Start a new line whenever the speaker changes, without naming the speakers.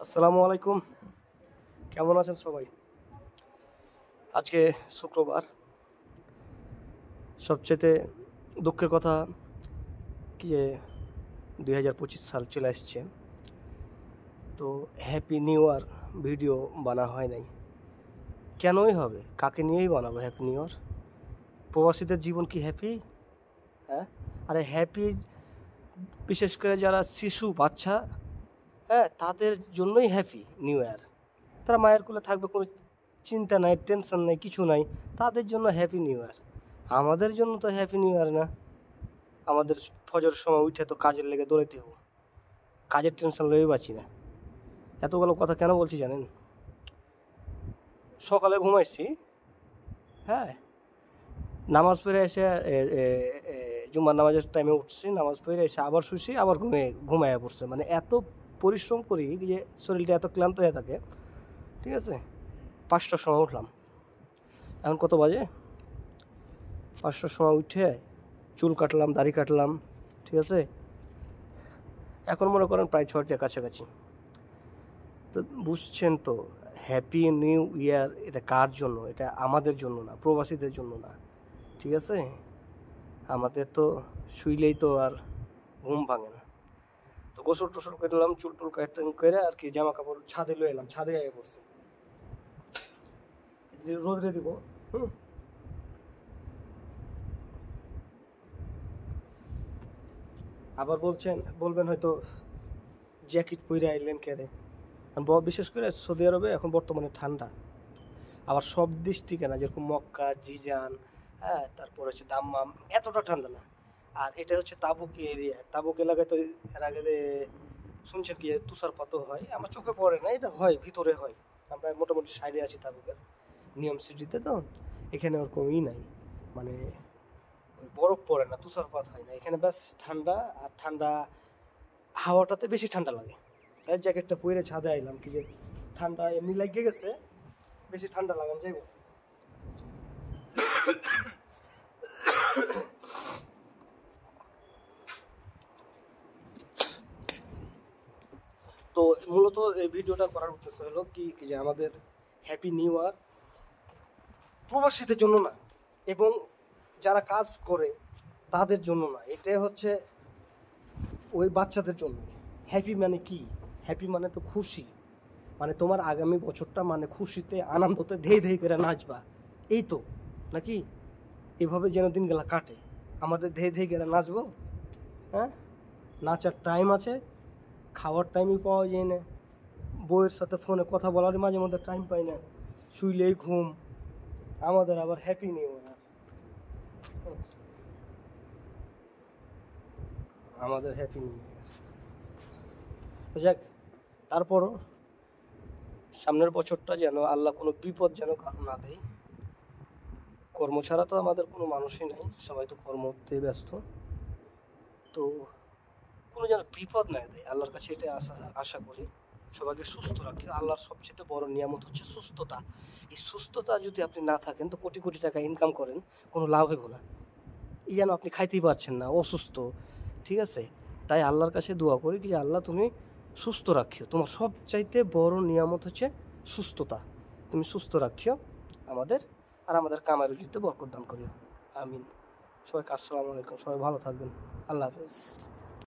আসসালামু আলাইকুম। কেমন আছেন সবাই? আজকে শুক্রবার। সবচেয়ে দুঃখের কথা কি যে 2025 সাল চলে আসছে, তো হ্যাপি নিউ ইয়ার ভিডিও বানা হয় নাই। কেনই হবে? কাকে নিয়েই বানাবো হ্যাপি নিউ ইয়ার? প্রবাসীদের জীবন কি হ্যাপি? হ্যাঁ, আরে হ্যাপি বিশেষ করে যারা শিশু বাচ্চা, হ্যাঁ, তাদের জন্যই হ্যাপি নিউ ইয়ার। তারা মায়ের কোলে থাকবে, কোনো চিন্তা নাই, টেনশন নাই, কিছু নাই, তাদের জন্য হ্যাপি নিউ ইয়ার। আমাদের জন্য তো হ্যাপি নিউ ইয়ার না। আমাদের ফজর সময় উঠে তো কাজের লেগে দৌড়াইতে হবে, কাজের টেনশন লয়েই বাঁচি না। এতগুলো কথা কেন বলছি জানেন? সকালে ঘুমাইছি, হ্যাঁ, নামাজ পড়ে এসে জুম্মার নামাজের টাইমে উঠছি, নামাজ পড়ে এসে আবার শুইছি, আবার ঘুমাইয়া পড়ছে। মানে এত পরিশ্রম করি যে শরীরটা এত ক্লান্ত হয়ে থাকে, ঠিক আছে। 5টার সময় উঠলাম, এখন কত বাজে? 5টার সময় উঠে চুল কাটলাম, দাড়ি কাটলাম, ঠিক আছে। এখন মনে করেন প্রায় 6টার কাছাকাছি। তো বুঝছেন তো, হ্যাপি নিউ ইয়ার এটা কার জন্য? এটা আমাদের জন্য না, প্রবাসীদের জন্য না, ঠিক আছে। আমাদের তো শুইলেই তো আর ঘুম ভাঙে না। তো গোসল টোসল করলাম, চুল টুল কাটিং করে আর কি, জামা কাপড় ছাদে লয়ে এলাম, ছাদে আগে পড়ছে, রোদরে দিব। আবার বলবেন হয়তো জ্যাকেট পরে আইলেন কেরে। বিশেষ করে সৌদি আরবে এখন বর্তমানে ঠান্ডা। আবার সব ডিস্ট্রিক্টে না, যেরকম মক্কা, জিজান, হ্যাঁ, তারপর হচ্ছে দাম্মাম, এতটা ঠান্ডা না। আর এটা হচ্ছে তাবুক এরিয়া। তাবুক এলাকায় তো এর আগে শুনছেন কি তুষারপাতও হয়, আমার চোখে পড়ে না, এটা হয়, ভিতরে হয়। আমরা মোটামুটি সাইডে আছি তাবুকের, নিয়ম সিটিতে, তো এখানে ওরকমই নাই। মানে ওই বরফ পড়ে না, তুষারপাত হয় না এখানে, ব্যাস ঠান্ডা। আর ঠান্ডা হাওয়াটাতে বেশি ঠান্ডা লাগে, তাই জ্যাকেটটা পরে ছাদে আইলাম, কি যে ঠান্ডা এমনি লাগিয়ে গেছে, বেশি ঠান্ডা লাগান যাইব। তো মূলত এই ভিডিওটা করার উদ্দেশ্য হলো কি যে আমাদের হ্যাপি নিউ ইয়ার প্রবাসীদের জন্য না, এবং যারা কাজ করে তাদের জন্য না, এটা হচ্ছে ওই বাচ্চাদের জন্য। হ্যাপি মানে কি? হ্যাপি মানে তো খুশি, মানে তোমার আগামী বছরটা মানে খুশিতে আনন্দতে ধেই ধেই করে নাচবা, এই তো নাকি? এভাবে যেন দিনগুলা কাটে, আমাদের ধেই ধেই করে নাচবো। হ্যাঁ, নাচার টাইম আছে, খাওয়ার টাইমই পাওয়া যায় না, বউয়ের সাথে ফোনে কথা বলার মাঝে মধ্যে টাইম পাই না, শুইলেই ঘুম। আমাদের আবার হ্যাপি নিউ ইয়ার, আমাদের হ্যাপি নিউ ইয়ার। তো যাক, তারপরও সামনের বছরটা যেন আল্লাহ কোনো বিপদ যেন কারো না দেয়। কর্ম ছাড়া তো আমাদের কোনো মানুষই নাই, সবাই তো কর্মতে ব্যস্ত। তো কোনো যেন বিপদ না দেয়, আল্লাহর কাছে এটা আশা করি। সবাইকে সুস্থ রাখি। আল্লাহর সবচেয়ে বড় নিয়ামত হচ্ছে সুস্থতা। এই সুস্থতা যদি আপনি না থাকেন, তো কোটি কোটি টাকা ইনকাম করেন, কোনো লাভ হইব না। এই যেন আপনি খাইতেই পারছেন না, অসুস্থ, ঠিক আছে। তাই আল্লাহর কাছে দোয়া করি যে আল্লাহ তুমি সুস্থ রাখিও। তোমার সবচাইতে বড় নিয়ামত হচ্ছে সুস্থতা। তুমি সুস্থ রাখিও আমাদের, আর আমাদের কামাই রুজিতে বরকত দান করিও। আমিন। সবাইকে আসসালামু আলাইকুম। সবাই ভালো থাকবেন। আল্লাহ হাফেজ।